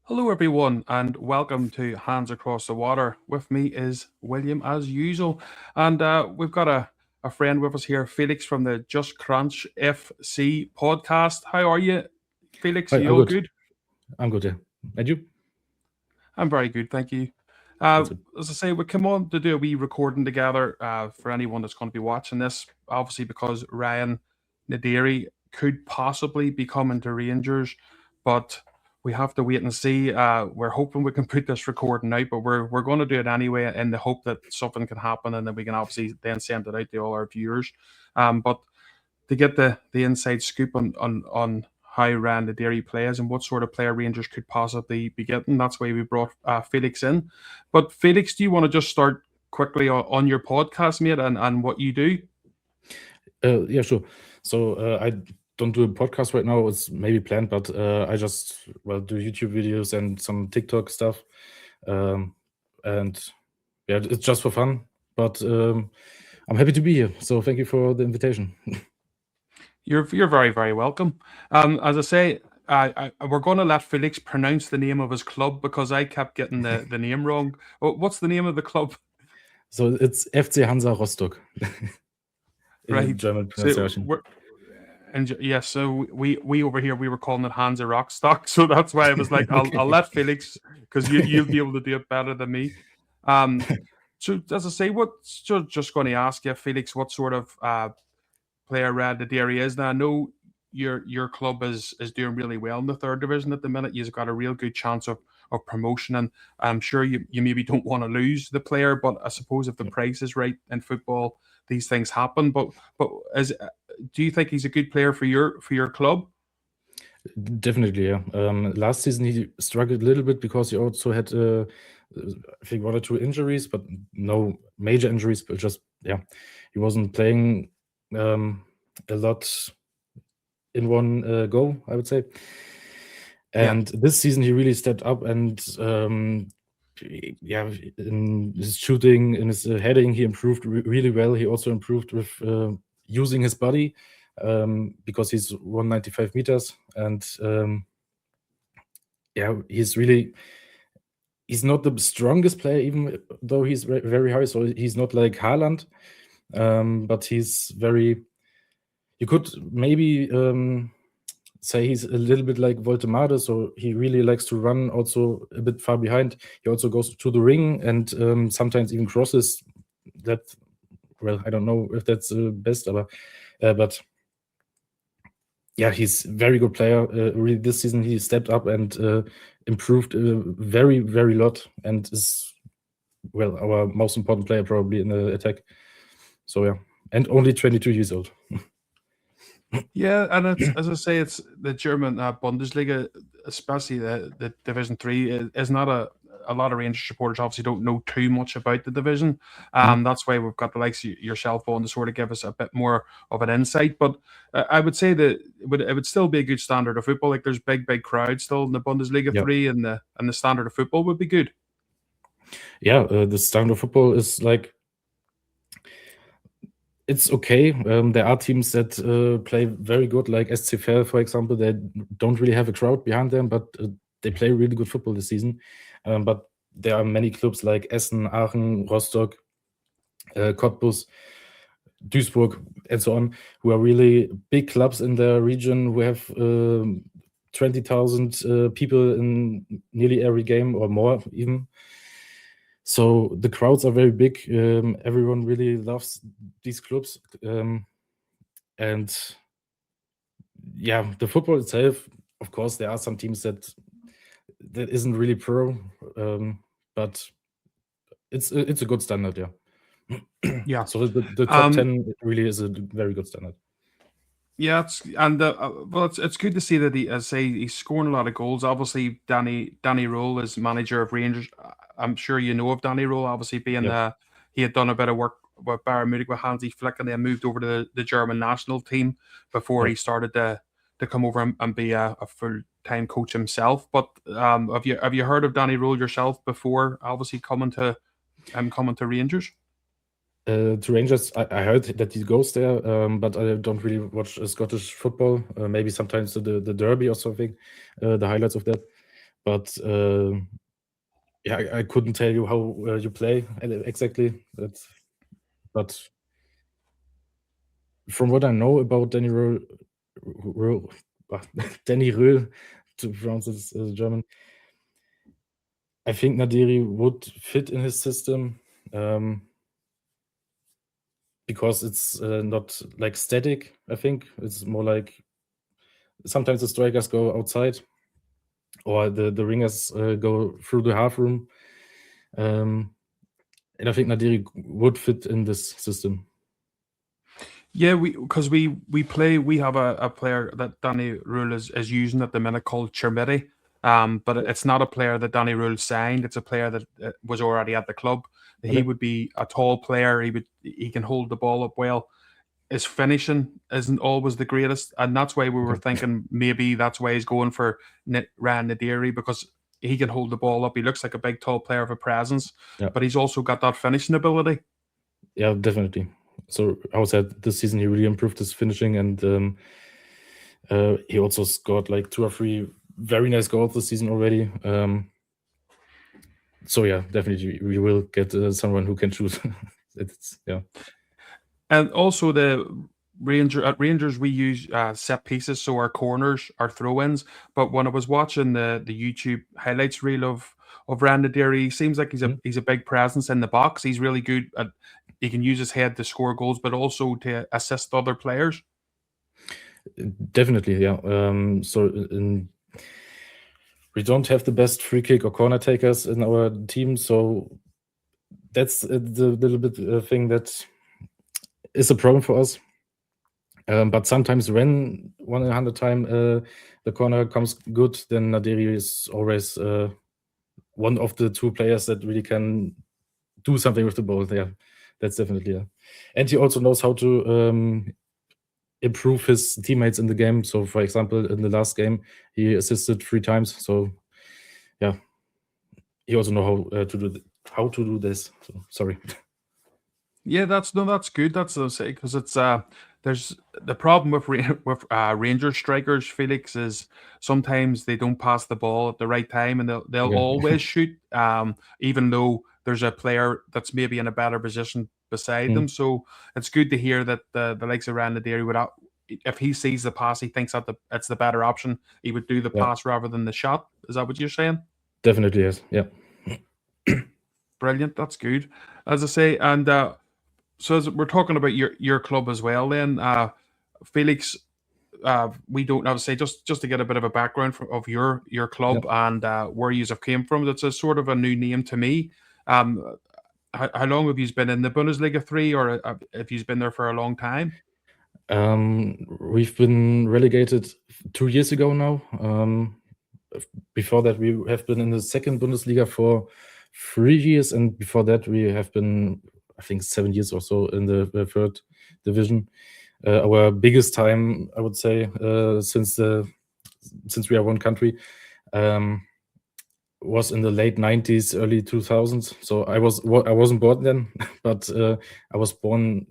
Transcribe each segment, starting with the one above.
Hello, everyone, and welcome to Hands Across the Water. With me is William, as usual, and we've got a friend with us here, Felix from the Just Crunch FC podcast. How are you, Felix? Hi, Are you I'm all good. good? I'm good, yeah. And you? I'm very good, thank you. That's good. As I say, we come on to do a wee recording together for anyone that's going to be watching this, obviously because Ryan Naderi could possibly be coming to Rangers, but we have to wait and see. We're hoping we can put this recording out, but we're going to do it anyway in the hope that something can happen and then we can obviously then send it out to all our viewers. But to get the inside scoop on how Ryan Naderi plays and what sort of player Rangers could possibly be getting. That's why we brought Felix in. But Felix, do you want to just start quickly on your podcast, mate, and what you do? Yeah, sure. So I don't do a podcast right now. It's maybe planned, but I just do YouTube videos and some TikTok stuff, and yeah, it's just for fun. But I'm happy to be here. So thank you for the invitation. You're very, very welcome. As I say, we're going to let Felix pronounce the name of his club because I kept getting the name wrong. What's the name of the club? So it's FC Hansa Rostock in the Right. German So pronunciation. yes, so we over here we were calling it Hansa Rostock, so that's why I was like, I'll let Felix because you'll be able to do it better than me. So as I say, just going to ask you, Felix, what sort of player Red Naderi is. Now I know your club is doing really well in the third division at the minute. You've got a real good chance of promotion, and I'm sure you maybe don't want to lose the player, but I suppose if the price is right in football, these things happen. But is do you think he's a good player for your club? Definitely, yeah. Last season he struggled a little bit because he also had, I think, one or two injuries, but no major injuries. But just he wasn't playing a lot in one go, I would say. And this season he really stepped up, and in his shooting, in his heading, he improved really well. He also improved with using his body. Because he's 195 meters, and he's not the strongest player, even though he's very high. So he's not like Haaland, but he's very. You could maybe say he's a little bit like Voltemade, so he really likes to run also a bit far behind. He also goes to the ring and sometimes even crosses. That, well, I don't know if that's the best, but yeah, he's a very good player. Really, this season he stepped up and improved very, very lot, and is our most important player probably in the attack. So yeah, and only 22 years old. Yeah, and it's as I say, it's the German Bundesliga, especially the Division Three, is not a lot of Rangers supporters obviously don't know too much about the division. That's why we've got the likes of yourself on to sort of give us a bit more of an insight. But I would say that it would still be a good standard of football. Like there's big crowds still in the Bundesliga Yeah. 3, and the standard of football would be good. Yeah, the standard of football is like, it's okay. There are teams that play very good, like SC Verl, for example. They don't really have a crowd behind them, but they play really good football this season. But there are many clubs like Essen, Aachen, Rostock, Cottbus, Duisburg, and so on, who are really big clubs in their region, who have 20,000 people in nearly every game or more even. So the crowds are very big. Everyone really loves these clubs. And yeah, the football itself, of course, there are some teams that isn't really pro, but it's a good standard, yeah. Yeah. So the top 10 really is a very good standard. Yeah, it's good to see that he's scoring a lot of goals. Obviously, Danny Röhl is manager of Rangers. I'm sure you know of Danny Röhl. Obviously, being he had done a bit of work with Bayern Munich with Hansi Flick, and then moved over to the German national team before he started to come over and be a full time coach himself. But have you heard of Danny Röhl yourself before? Obviously, coming to Rangers. To Rangers, I heard that he goes there, but I don't really watch Scottish football. Maybe sometimes the derby or something, the highlights of that. but I couldn't tell you how you play exactly. But from what I know about Danny Röhl, Danny Röhl, to pronounce this German, I think Naderi would fit in his system because it's not like static. I think it's more like sometimes the strikers go outside or the ringers go through the half room. And I think Naderi would fit in this system. Yeah, we have a player that Danny Röhl is using at the minute called Chermiti. But it's not a player that Danny Röhl signed. It's a player that was already at the club. He would be a tall player. He can hold the ball up well. His finishing isn't always the greatest, and that's why we were thinking maybe that's why he's going for Ryan Naderi, because he can hold the ball up. He looks like a big, tall player of a presence, but he's also got that finishing ability. Yeah, definitely. So I would say this season he really improved his finishing, and he also scored like 2 or 3 very nice goals this season already. So yeah, definitely we will get someone who can shoot. And also at Rangers we use set pieces, so our corners, our throw-ins. But when I was watching the YouTube highlights reel of Ryan Naderi, he seems like he's a big presence in the box. He's really good at. He can use his head to score goals, but also to assist other players. Definitely, yeah. We don't have the best free kick or corner takers in our team, so that's the little bit thing that is a problem for us. But sometimes when 100 time the corner comes good, then Naderi is always one of the 2 players that really can do something with the ball. Yeah, that's definitely. Yeah. And he also knows how to improve his teammates in the game. So, for example, in the last game, he assisted 3 times. So, yeah, he also know how to do this. So, sorry. Yeah, that's good. That's what I say, because it's there's the problem with Ranger strikers, Felix, is sometimes they don't pass the ball at the right time, and they'll always shoot, even though there's a player that's maybe in a better position beside them. So it's good to hear that the likes of Ryan Naderi would, if he sees the pass, he thinks that it's the better option. He would do the pass rather than the shot. Is that what you're saying? Definitely, yes. Yeah. Brilliant. That's good. As I say, and so as we're talking about your club as well, then Felix, we don't obviously just to get a bit of a background of your club and where you have came from. That's a sort of a new name to me. How long have you been in the Bundesliga 3, or have you been there for a long time? We've been relegated 2 years ago now. Before that, we have been in the second Bundesliga for 3 years, and before that, we have been, I think, 7 years or so in the third division. Our biggest time, I would say, since we are one country, was in the late 90s, early 2000s. So I wasn't born then, but I was born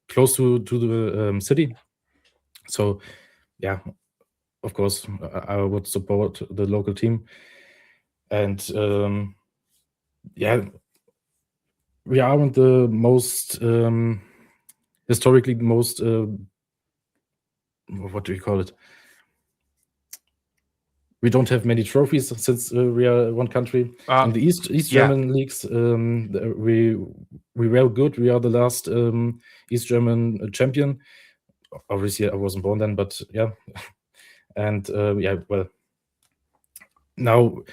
close to the city. So yeah, of course, I would support the local team. And we aren't the most historically the most what do you call it? We don't have many trophies since we are one country. In the East German leagues, we were good. We are the last East German champion. Obviously, I wasn't born then, but yeah. And well, now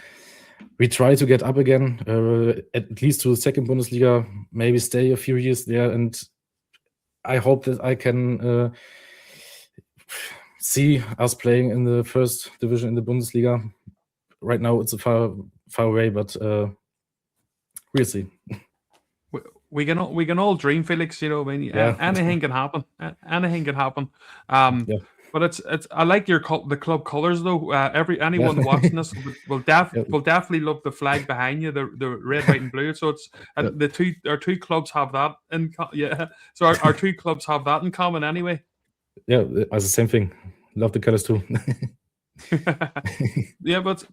we try to get up again, at least to the second Bundesliga, maybe stay a few years there, and I hope that I can see us playing in the first division in the Bundesliga. Right now, it's a far away, but we'll see. We can all dream, Felix. You know, I mean, anything can happen. Anything can happen. But it's I like the club colors though. Anyone watching this will definitely love the flag behind you, the red, white, and blue. So it's our two clubs have that So our 2 clubs have that in common anyway. Yeah, as the same thing. Love the colors too. Yeah, but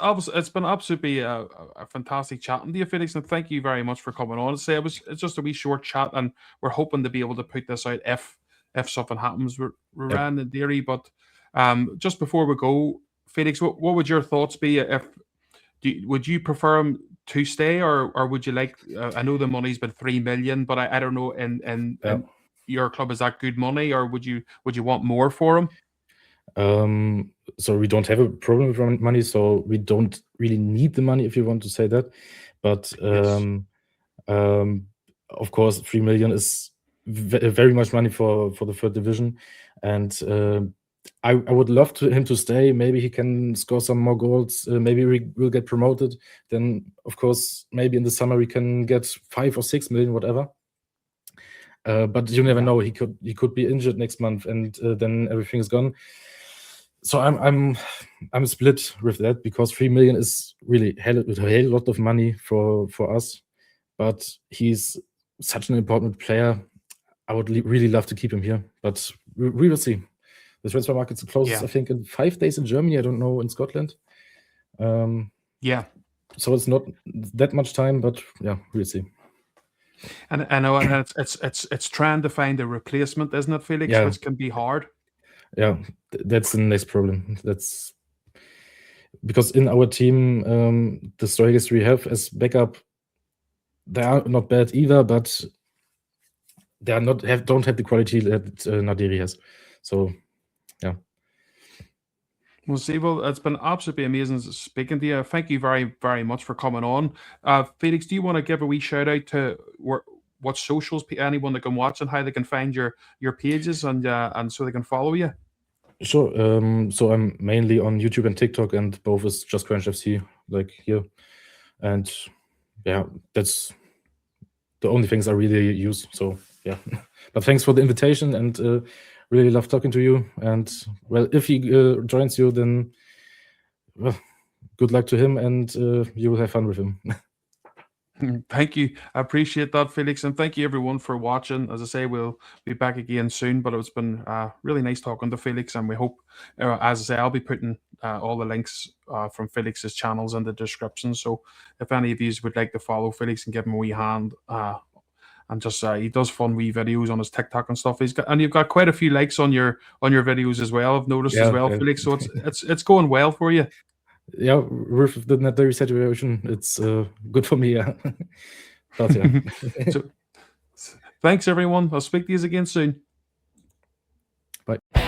obviously it's been absolutely a fantastic chatting to you, Felix, and thank you very much for coming on. Say it's just a wee short chat, and we're hoping to be able to put this out if something happens with Ryan and Naderi. But just before we go, Felix, what would your thoughts be if would you prefer him to stay, or would you like? I know the money's been 3 million, but I don't know. In your club, is that good money, or would you want more for him? So we don't have a problem with money, so we don't really need the money, if you want to say that. But of course, 3 million is very much money for the third division, and I would love him to stay. Maybe he can score some more goals. Maybe we will get promoted. Then, of course, maybe in the summer we can get 5 or 6 million, whatever. But you never know. He could be injured next month, and then everything is gone. So I'm split with that, because 3 million is really a hell lot of money for us. But he's such an important player. I would really love to keep him here, but we will see. The transfer market's closes, I think, in 5 days in Germany. I don't know in Scotland. So it's not that much time, but yeah, we'll see. And I know, and it's trying to find a replacement, isn't it, Felix? Which can be hard. Yeah, that's the next problem. That's because in our team, the strikers we have as backup, they are not bad either, but they are don't have the quality that Naderi has. So yeah. Well, see, it's been absolutely amazing speaking to you. Thank you very, very much for coming on. Felix, do you want to give a wee shout out to what socials anyone that can watch and how they can find your pages and so they can follow you? Sure. So I'm mainly on YouTube and TikTok, and both is just Crunch FC, like here. And yeah, that's the only things I really use. So yeah. But thanks for the invitation, and really love talking to you. And well, if he joins you, then well, good luck to him, and you will have fun with him. Thank you. I appreciate that, Felix, and thank you everyone for watching. As I say, we'll be back again soon, but it's been really nice talking to Felix, and we hope, as I say, I'll be putting all the links from Felix's channels in the description. So if any of you would like to follow Felix and give him a wee hand, and just he does fun wee videos on his TikTok and stuff. And you've got quite a few likes on your videos as well. I've noticed as well, Felix. So it's going well for you. Yeah, with the Naderi situation, it's good for me. Yeah, but yeah. So, thanks everyone. I'll speak to you again soon. Bye.